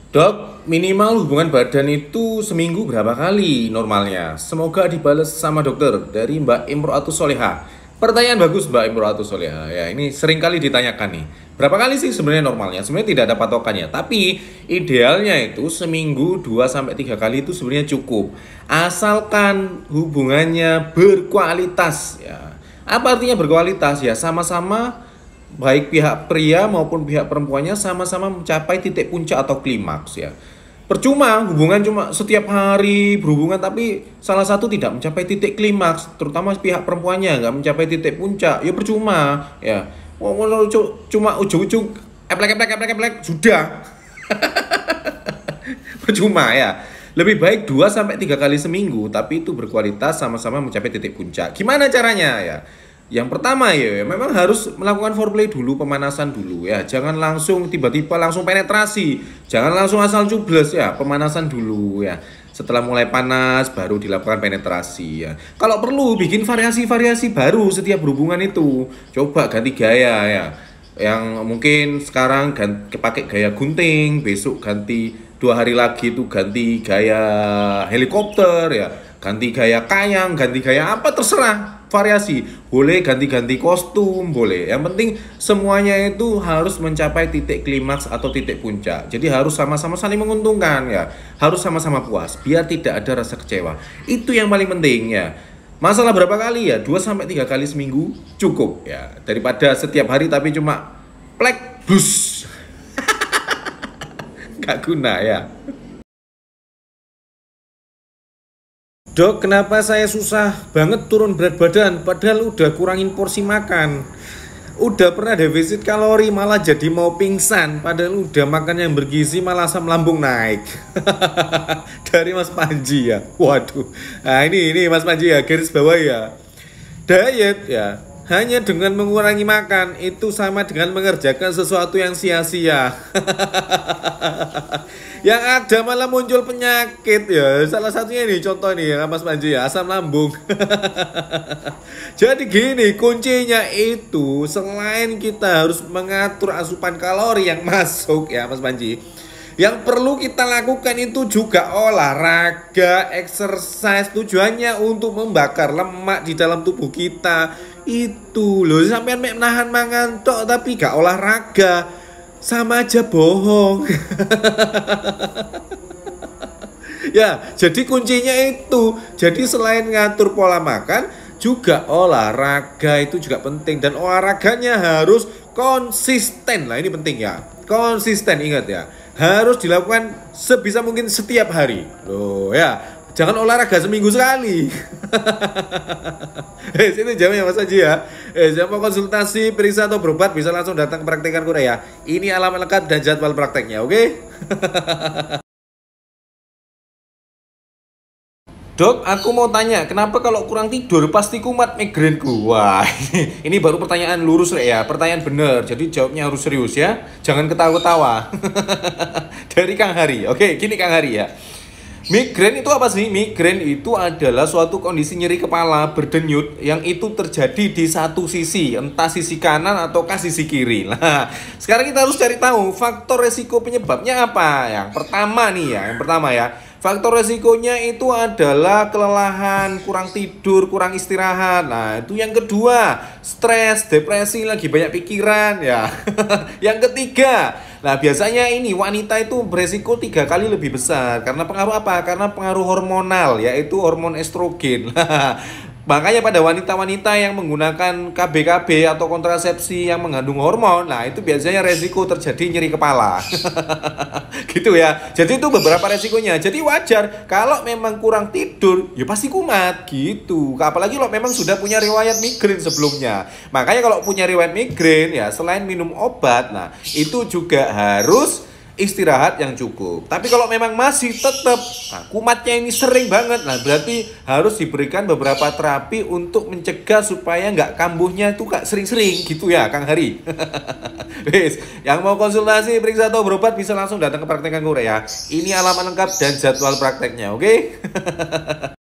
Dok, minimal hubungan badan itu seminggu berapa kali normalnya? Semoga dibales sama dokter dari Mbak Imro'atus Soleha. Pertanyaan bagus Mbak Imro'atus Soleha. Ya, ini sering kali ditanyakan nih. Berapa kali sih sebenarnya normalnya? Sebenarnya tidak ada patokannya, tapi idealnya itu seminggu 2 sampai 3 kali itu sebenarnya cukup. Asalkan hubungannya berkualitas ya. Apa artinya berkualitas? Ya sama-sama baik pihak pria maupun pihak perempuannya sama-sama mencapai titik puncak atau klimaks ya. Percuma hubungan cuma setiap hari berhubungan tapi salah satu tidak mencapai titik klimaks, terutama pihak perempuannya nggak mencapai titik puncak, ya percuma ya. Cuma ujung-ujung eplek sudah. Percuma ya. Lebih baik 2 sampai 3 kali seminggu tapi itu berkualitas sama-sama mencapai titik puncak. Gimana caranya ya? Yang pertama ya, memang harus melakukan foreplay dulu, pemanasan dulu ya. Jangan langsung tiba-tiba langsung penetrasi. Jangan langsung asal cubles ya, pemanasan dulu ya. Setelah mulai panas baru dilakukan penetrasi ya. Kalau perlu bikin variasi-variasi baru setiap berhubungan itu. Coba ganti gaya ya. Yang mungkin sekarang pakai gaya gunting, besok ganti 2 hari lagi itu ganti gaya helikopter ya, ganti gaya kayang, ganti gaya apa terserah, variasi. Boleh ganti-ganti kostum, boleh. Yang penting semuanya itu harus mencapai titik klimaks atau titik puncak. Jadi harus sama-sama saling menguntungkan ya. Harus sama-sama puas biar tidak ada rasa kecewa. Itu yang paling penting ya. Masalah berapa kali ya? 2 sampai 3 kali seminggu cukup ya. Daripada setiap hari tapi cuma plek bus. Gak guna ya. Dok, kenapa saya susah banget turun berat badan padahal udah kurangin porsi makan? Udah pernah defisit kalori malah jadi mau pingsan padahal udah makan yang bergizi malah asam lambung naik. Dari Mas Panji ya. Waduh. Nah, ini Mas Panji ya, garis bawah ya. Diet ya, hanya dengan mengurangi makan itu sama dengan mengerjakan sesuatu yang sia-sia. Yang ada malah muncul penyakit ya. Salah satunya nih contoh nih ya Mas Panji ya, asam lambung. Jadi gini, kuncinya itu selain kita harus mengatur asupan kalori yang masuk ya Mas Panji, yang perlu kita lakukan itu juga olahraga, exercise, tujuannya untuk membakar lemak di dalam tubuh kita. Itu loh, sampai menahan mangan tok tapi gak olahraga, sama aja bohong. Ya, jadi kuncinya itu. Jadi selain ngatur pola makan, juga olahraga itu juga penting. Dan olahraganya harus konsisten. Nah ini penting ya. Konsisten, ingat ya. Harus dilakukan sebisa mungkin setiap hari. Loh ya, jangan olahraga seminggu sekali. Sini jamnya Mas Haji ya. Siapa konsultasi, periksa atau berobat bisa langsung datang ke Praktekan Korea. Ini alamat lengkap dan jadwal prakteknya, oke? Dok, aku mau tanya, kenapa kalau kurang tidur pasti kumat migrainku? Wah, ini baru pertanyaan lurus ya, pertanyaan bener. Jadi jawabnya harus serius ya, jangan ketawa-ketawa. Dari Kang Hari. Oke, gini Kang Hari ya. Migrain itu apa sih? Migrain itu adalah suatu kondisi nyeri kepala berdenyut yang itu terjadi di satu sisi, entah sisi kanan ataukah sisi kiri. Nah, sekarang kita harus cari tahu faktor resiko penyebabnya apa. Yang pertama nih ya, yang pertama ya. Faktor resikonya itu adalah kelelahan, kurang tidur, kurang istirahat. Nah, itu yang kedua, stres, depresi, lagi banyak pikiran ya. Yang ketiga, nah biasanya ini wanita itu beresiko 3 kali lebih besar. Karena pengaruh apa? Karena pengaruh hormonal, yaitu hormon estrogen. Makanya pada wanita-wanita yang menggunakan KBKB atau kontrasepsi yang mengandung hormon, nah itu biasanya resiko terjadi nyeri kepala. Gitu ya. Jadi itu beberapa resikonya. Jadi wajar kalau memang kurang tidur, ya pasti kumat gitu. Apalagi kalau memang sudah punya riwayat migrain sebelumnya. Makanya kalau punya riwayat migrain ya selain minum obat, nah itu juga harus istirahat yang cukup. Tapi kalau memang masih tetap kumatnya ini sering banget, nah berarti harus diberikan beberapa terapi untuk mencegah supaya nggak kambuhnya itu gak sering-sering gitu ya Kang Hari. Wis, yang mau konsultasi, periksa atau berobat bisa langsung datang ke Praktekan Korea. Ini alamat lengkap dan jadwal prakteknya, oke?